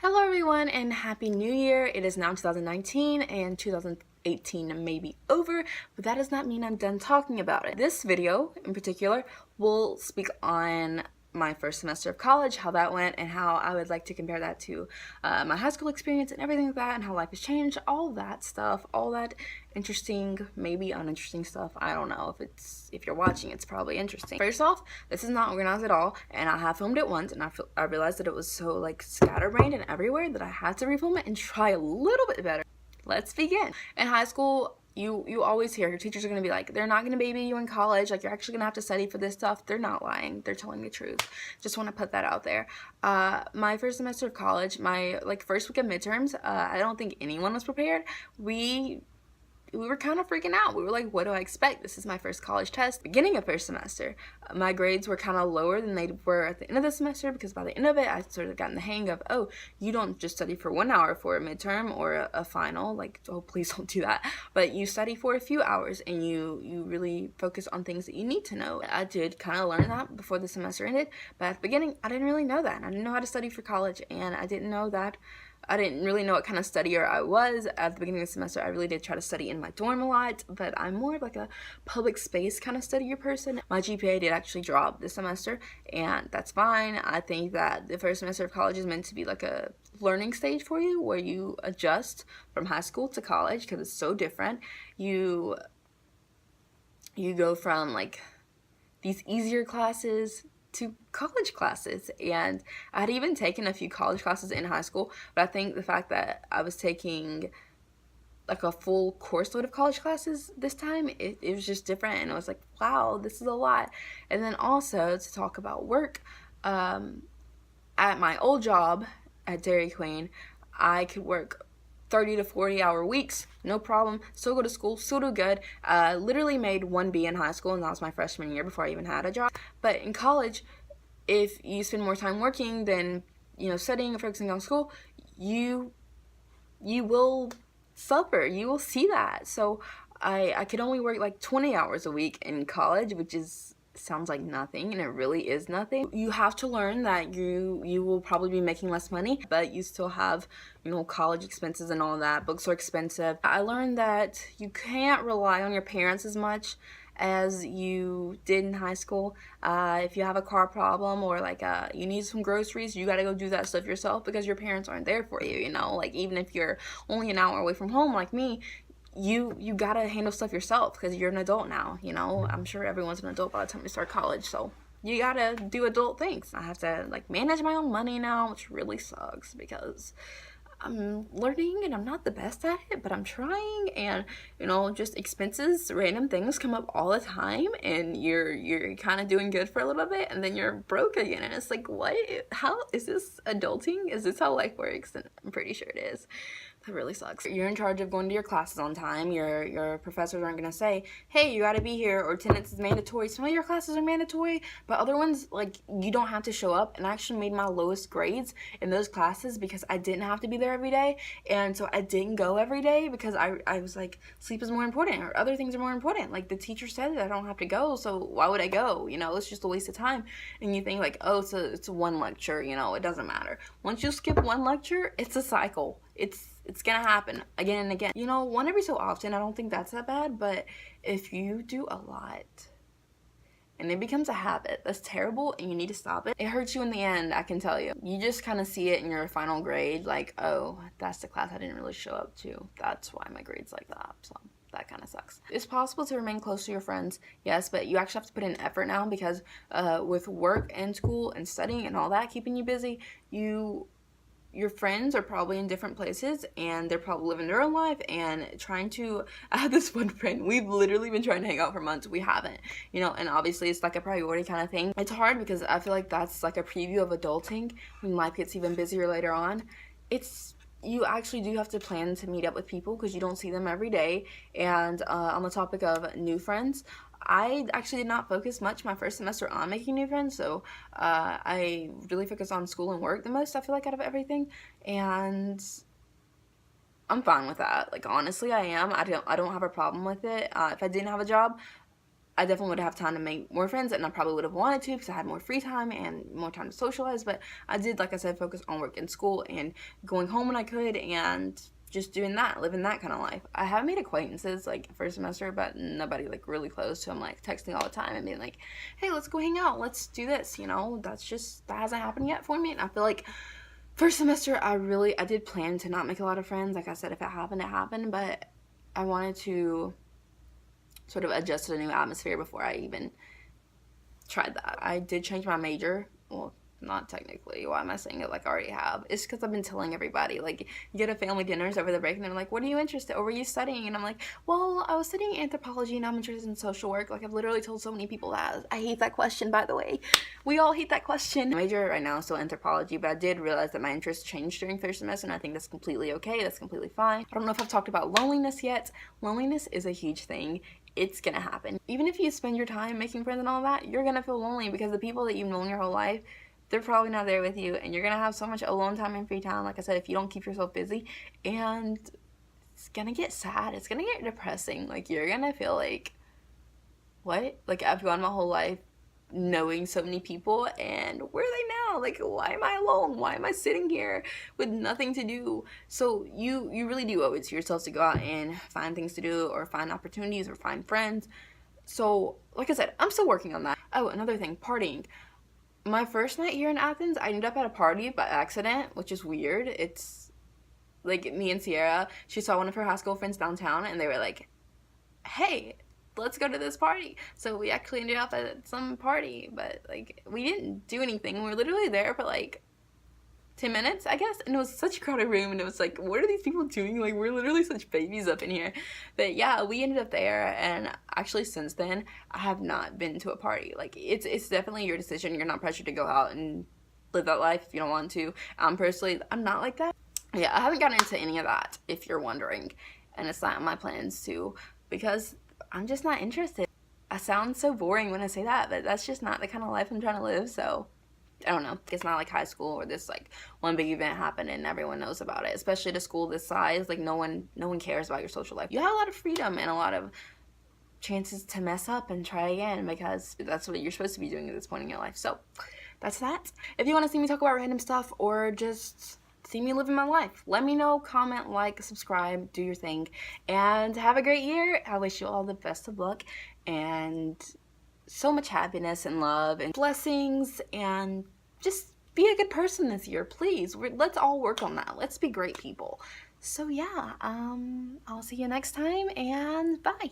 Hello everyone and Happy New Year. It is now 2019 and 2018 may be over, but that does not mean I'm done talking about it. This video in particular will speak on my first semester of college, how that went, and how I would like to compare that to my high school experience and everything like that, and how life has changed, all that stuff, all that interesting, maybe uninteresting stuff. I don't know. If you're watching, it's probably interesting. First off, this is not organized at all, and I have filmed it once, and I realized that it was so like scatterbrained and everywhere that I had to refilm it and try a little bit better. Let's begin. In high school, you always hear your teachers are going to be like, they're not going to baby you in college, like you're actually going to have to study for this stuff. They're not lying, they're telling the truth. Just want to put that out there. My first semester of college, my first week of midterms, I don't think anyone was prepared. We were kind of freaking out. We were like, what do I expect? This is my first college test. Beginning of first semester, my grades were kind of lower than they were at the end of the semester, because by the end of it, I sort of gotten the hang of, oh, you don't just study for 1 hour for a midterm or a final. Like, oh, please don't do that. But you study for a few hours and you really focus on things that you need to know. I did kind of learn that before the semester ended, but at the beginning, I didn't really know that. I didn't know how to study for college, and I didn't really know what kind of studier I was. At the beginning of the semester, I really did try to study in my dorm a lot, but I'm more of like a public space kind of studier person. My GPA did actually drop this semester, and that's fine. I think that the first semester of college is meant to be like a learning stage for you, where you adjust from high school to college, because it's so different. You go from like these easier classes to college classes, and I had even taken a few college classes in high school, but I think the fact that I was taking like a full course load of college classes this time, it was just different, and I was like, wow, this is a lot. And then also to talk about work, at my old job at Dairy Queen, I could work 30 to 40 hour weeks, no problem, still go to school, still do good. Literally made 1B in high school, and that was my freshman year before I even had a job. But in college, if you spend more time working than, studying or focusing on school, you will suffer. You will see that. So I could only work like 20 hours a week in college, which sounds like nothing, and it really is nothing. You have to learn that you will probably be making less money, but you still have, college expenses and all that. Books are expensive. I learned that you can't rely on your parents as much as you did in high school. If you have a car problem, or you need some groceries, you gotta go do that stuff yourself, because your parents aren't there for you. Like, even if you're only an hour away from home like me, you gotta handle stuff yourself, because you're an adult now. I'm sure everyone's an adult by the time you start college, so you gotta do adult things. I have to manage my own money now, which really sucks, because I'm learning and I'm not the best at it, but I'm trying. And just expenses, random things come up all the time, and you're kind of doing good for a little bit, and then you're broke again, and it's like, what? How is this adulting? Is this how life works? And I'm pretty sure it is. That really sucks. You're in charge of going to your classes on time. Your professors aren't gonna say, hey, you gotta be here, or attendance is mandatory. Some of your classes are mandatory, but other ones, you don't have to show up. And I actually made my lowest grades in those classes because I didn't have to be there every day, and so I didn't go every day, because I was like, sleep is more important, or other things are more important. Like, the teacher said that I don't have to go, so why would I go? It's just a waste of time. And you think oh, it's one lecture, it doesn't matter. Once you skip one lecture, it's a cycle. It's gonna happen again and again. One every so often, I don't think that's that bad, but if you do a lot and it becomes a habit, that's terrible, and you need to stop it. It hurts you in the end, I can tell you. You just kind of see it in your final grade, like, oh, that's the class I didn't really show up to. That's why my grade's like that, so that kind of sucks. It's possible to remain close to your friends, yes, but you actually have to put in effort now, because with work and school and studying and all that keeping you busy, your friends are probably in different places, and they're probably living their own life and trying to. I have this one friend, we've literally been trying to hang out for months. We haven't, and obviously it's like a priority kind of thing. It's hard, because I feel like that's like a preview of adulting when life gets even busier later on. You actually do have to plan to meet up with people, because you don't see them every day. And on the topic of new friends, I actually did not focus much my first semester on making new friends, so I really focused on school and work the most, I feel like, out of everything, and I'm fine with that. Honestly, I am. I don't have a problem with it. If I didn't have a job, I definitely would have time to make more friends, and I probably would have wanted to because I had more free time and more time to socialize. But I did, like I said, focus on work and school and going home when I could and just doing that, living that kind of life. I have made acquaintances like first semester, but nobody like really close. So I'm like texting all the time and being like, hey, let's go hang out, let's do this, you know. That hasn't happened yet for me. And I feel like first semester I did plan to not make a lot of friends. Like I said, if it happened, it happened. But I wanted to sort of adjust to a new atmosphere before I even tried that. I did change my major. Well, not technically. Why am I saying it like I already have? It's because I've been telling everybody. Like, you go to family dinners over the break and they're like, what are you interested in? Or were you studying? And I'm like, well, I was studying anthropology and I'm interested in social work. Like, I've literally told so many people that. I hate that question, by the way. We all hate that question. My major right now is still anthropology, but I did realize that my interests changed during first semester, and I think that's completely okay. That's completely fine. I don't know if I've talked about loneliness yet. Loneliness is a huge thing. It's gonna happen. Even if you spend your time making friends and all that, you're gonna feel lonely because the people that you've known your whole life, they're probably not there with you, and you're gonna have so much alone time and free time, like I said, if you don't keep yourself busy. And it's gonna get sad. It's gonna get depressing. Like, you're gonna feel like, what? Like, I've gone my whole life knowing so many people, and where are they now? Like, why am I alone? Why am I sitting here with nothing to do? So you really do owe it to yourself to go out and find things to do, or find opportunities, or find friends. So like I said, I'm still working on that. Oh, another thing, partying. My first night here in Athens, I ended up at a party by accident, which is weird. It's like me and Sierra, she saw one of her high school friends downtown, and they were like, hey, let's go to this party. So we actually ended up at some party, but like, we didn't do anything. We were literally there for like 10 minutes, I guess, and it was such a crowded room, and it was like, what are these people doing? Like, we're literally such babies up in here. But yeah, we ended up there, and actually since then, I have not been to a party. Like, it's definitely your decision. You're not pressured to go out and live that life if you don't want to. Personally, I'm not like that. Yeah, I haven't gotten into any of that, if you're wondering, and it's not in my plans to, because I'm just not interested. I sound so boring when I say that, but that's just not the kind of life I'm trying to live. So I don't know. It's not like high school where this like one big event happened and everyone knows about it. Especially at a school this size, like no one cares about your social life. You have a lot of freedom and a lot of chances to mess up and try again, because that's what you're supposed to be doing at this point in your life. So that's that. If you want to see me talk about random stuff or just see me living my life, let me know, comment, like, subscribe, do your thing, and have a great year. I wish you all the best of luck and so much happiness and love and blessings, and just be a good person this year, please. Let's all work on that. Let's be great people. So yeah, I'll see you next time, and bye.